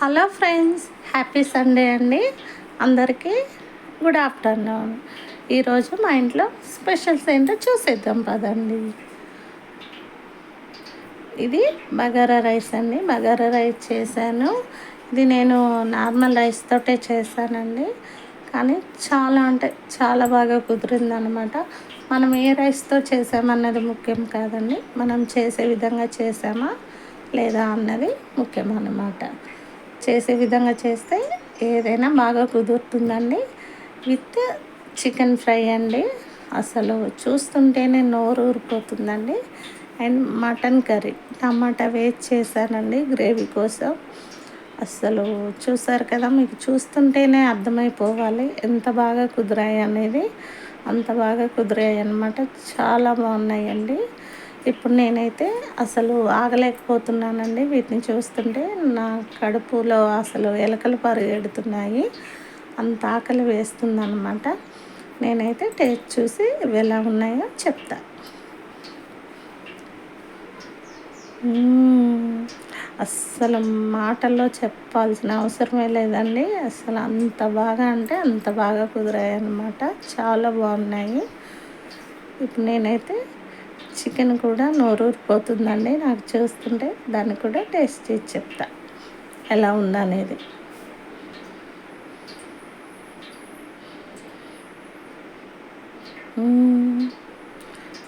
Hello friends, happy Sunday అండి. అందరికీ good afternoon. ఈరోజు మా ఇంట్లో స్పెషల్స్ ఏంటో చూసేద్దాం పదండి. ఇది బగారా రైస్ అండి. బగారా రైస్ చేశాను. ఇది నేను నార్మల్ రైస్ తోటే చేశానండి. కానీ చాలా అంటే చాలా బాగా కుదిరిందనమాట. మనం ఏ రైస్తో చేసామన్నది ముఖ్యం కాదండి, మనం చేసే విధంగా చేసామా లేదా అన్నది ముఖ్యం అన్నమాట. చేసే విధంగా చేస్తే ఏదైనా బాగా కుదురుతుందండి. విత్ చికెన్ ఫ్రై అండి. అసలు చూస్తుంటేనే నోరు ఊరిపోతుందండి. అండ్ మటన్ కర్రీ టమాటా వేసి చేశానండి గ్రేవీ కోసం. అస్సలు చూసారు కదా, మీకు చూస్తుంటేనే అర్థమైపోవాలి ఎంత బాగా కుదిరాయి అనేది. అంత బాగా కుదిరాయి అన్నమాట. చాలా బాగున్నాయండి. ఇప్పుడు నేనైతే అసలు ఆగలేకపోతున్నానండి. వీటిని చూస్తుంటే నా కడుపులో అసలు ఎలకలు పరిగెడుతున్నాయి. అంత ఆకలి వేస్తుందన్నమాట. నేనైతే టేస్ట్ చూసి ఇవి ఎలా ఉన్నాయో చెప్తా. అస్సలు మాటల్లో చెప్పాల్సిన అవసరమే లేదండి. అసలు అంత బాగా అంటే అంత బాగా కుదిరాయి అన్నమాట. చాలా బాగున్నాయి. ఇప్పుడు నేనైతే చికెన్ కూడా నోరూరిపోతుందండి నాకు చూస్తుంటే. దాన్ని కూడా టేస్ట్ చేసి చెప్తా ఎలా ఉందనేది.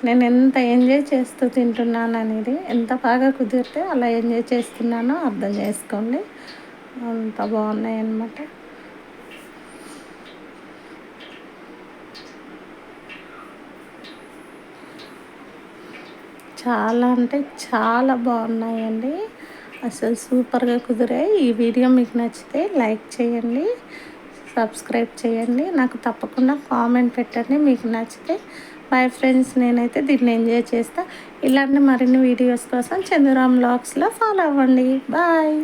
నేను ఎంత ఎంజాయ్ చేస్తూ తింటున్నాను అనేది, ఎంత బాగా కుదిరితే అలా ఎంజాయ్ చేస్తున్నానో అర్థం చేసుకోండి. అంత బాగున్నాయి అన్నమాట. చాలా అంటే చాలా బాగున్నాయండి. అసలు సూపర్గా కుదిరాయి. ఈ వీడియో మీకు నచ్చితే లైక్ చేయండి, సబ్స్క్రైబ్ చేయండి. నాకు తప్పకుండా కామెంట్ పెట్టండి మీకు నచ్చితే. బాయ్ ఫ్రెండ్స్, నేనైతే దీన్ని ఎంజాయ్ చేస్తా. ఇలాంటి మరిన్ని వీడియోస్ కోసం చంద్రరామ్ వ్లాగ్స్లో ఫాలో అవ్వండి. బాయ్.